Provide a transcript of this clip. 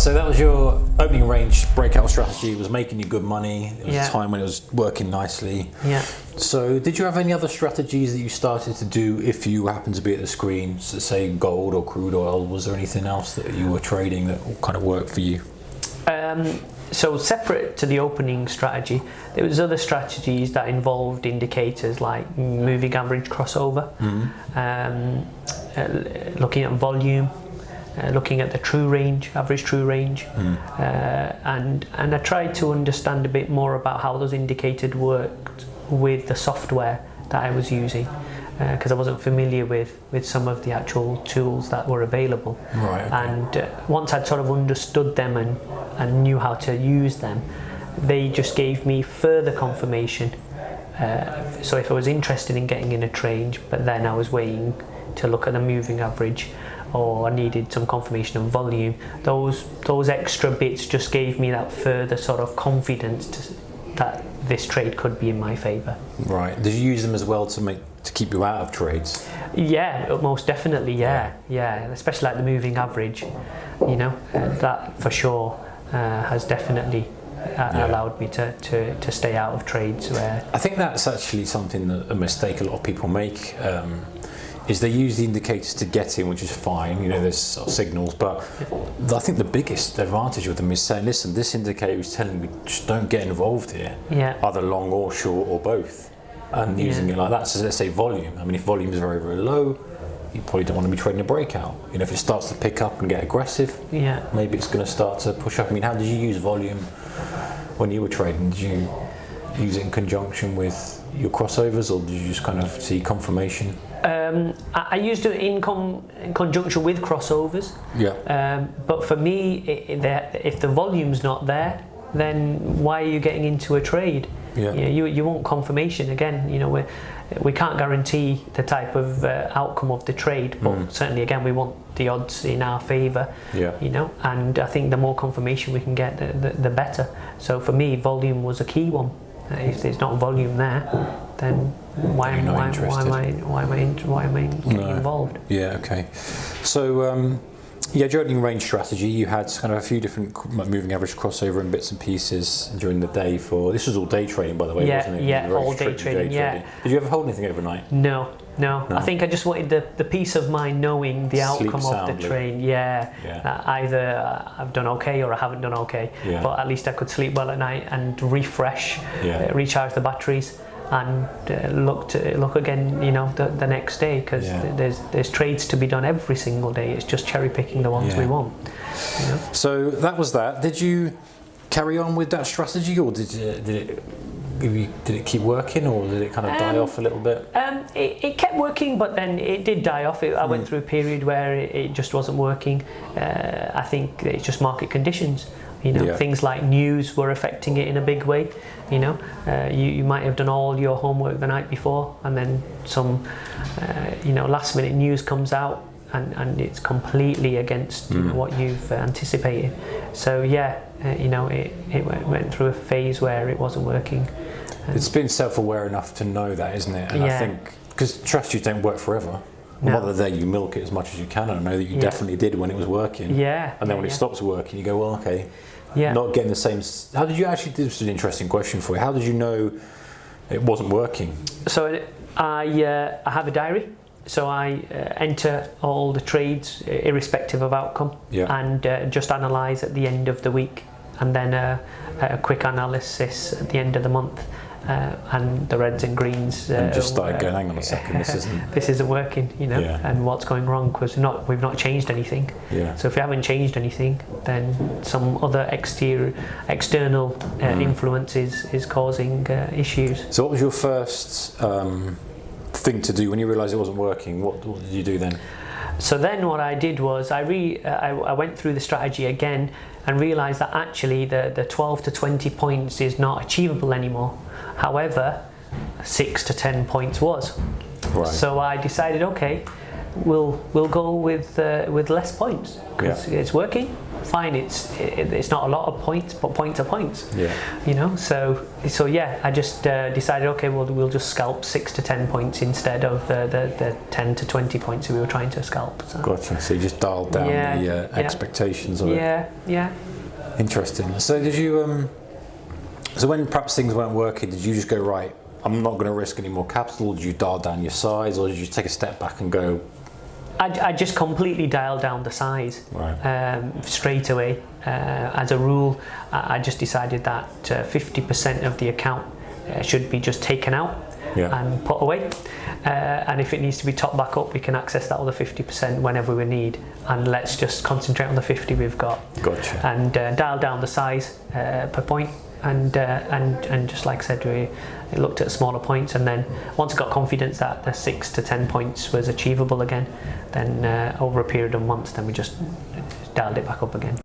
So that was your opening range breakout strategy. It was making you good money. It was Yeah. a time when it was working nicely. Yeah. So did you have any other strategies that you started to do if you happened to be at the screen, so say gold or crude oil? Was there anything else that you were trading that kind of worked for you? So separate to the opening strategy, there was other strategies that involved indicators like moving average crossover, looking at volume, looking at the true range, average true range, and I tried to understand a bit more about how those indicators worked with the software that I was using, because I wasn't familiar with some of the actual tools that were available. Right. Okay. And once I'd sort of understood them and knew how to use them, they just gave me further confirmation. So if I was interested in getting in a trade, but then I was waiting to look at the moving average, or I needed some confirmation of volume, those extra bits just gave me that further sort of confidence that this trade could be in my favour. Right. Did you use them as well to keep you out of trades? Yeah, most definitely. Yeah. Especially like the moving average, that for sure has definitely allowed me to stay out of trades. Where I think that's actually something that a mistake a lot of people make. Is they use the indicators to get in, which is fine, there's sort of signals, but I think the biggest advantage with them is saying, listen, this indicator is telling me just don't get involved here, either long or short or both, and using it like that. So let's say volume. I mean, if volume is very, very low, you probably don't want to be trading a breakout. If it starts to pick up and get aggressive, maybe it's going to start to push up. I mean, how did you use volume when you were trading? Did you use it in conjunction with your crossovers, or did you just kind of see confirmation? I used it in conjunction with crossovers. But for me, if the volume's not there, then why are you getting into a trade? You want confirmation. Again, we can't guarantee the type of outcome of the trade, but certainly, again, we want the odds in our favour. And I think the more confirmation we can get, the better. So for me, volume was a key one. If there's not volume there, then why am I getting involved? Yeah, okay. So your opening range strategy, you had kind of a few different moving average crossover and bits and pieces during the day this was all day trading, by the way, wasn't it? Yeah, all day trading, Did you ever hold anything overnight? No. I think I just wanted the peace of mind knowing the outcome of the trade. Either I've done okay or I haven't done okay, but at least I could sleep well at night and refresh, recharge the batteries, and look again, the next day, because there's trades to be done every single day. It's just cherry picking the ones we want. So that was that. Did you carry on with that strategy, or did it keep working, or did it kind of die off a little bit? It kept working, but then it did die off. I went through a period where it just wasn't working. I think it's just market conditions. Things like news were affecting it in a big way. You might have done all your homework the night before, and then some last minute news comes out, and it's completely against what you've anticipated. So it went through a phase where it wasn't working. It's been self-aware enough to know that, isn't it? And I think, because strategies don't work forever. On the day you milk it as much as you can, and I know that you definitely did when it was working. And then when it stops working, you go, well, okay, not getting the same. How did you actually? This is an interesting question for you. How did you know it wasn't working? So I have a diary. So I enter all the trades irrespective of outcome, and just analyse at the end of the week, and then a quick analysis at the end of the month. And the reds and greens. And just started going, hang on a second, this isn't working, and what's going wrong, because we've not changed anything. So if we haven't changed anything, then some other external influence is causing issues. So what was your first thing to do when you realised it wasn't working? What did you do then? So then what I did was I went through the strategy again and realised that actually the 12 to 20 points is not achievable anymore. However, 6 to 10 points was. Right. So I decided, okay, we'll go with less points, because it's working. fine. It's not a lot of points, but points are points. Yeah. You know, so yeah, I just decided, okay, well, we'll just scalp 6 to 10 points instead of the 10 to 20 points we were trying to scalp. So. Gotcha. So you just dialed down the expectations of it. Yeah. Interesting. So did you? So when perhaps things weren't working, did you just go, right, I'm not going to risk any more capital? Did you dial down your size, or did you take a step back and go? I just completely dialed down the size straight away. As a rule, I just decided that 50% of the account should be just taken out and put away. And if it needs to be topped back up, we can access that other 50% whenever we need. And let's just concentrate on the 50 we've got. Gotcha. And dial down the size per point. And just like I said, we looked at smaller points, and then once I got confidence that the 6 to 10 points was achievable again, then over a period of months, then we just dialed it back up again.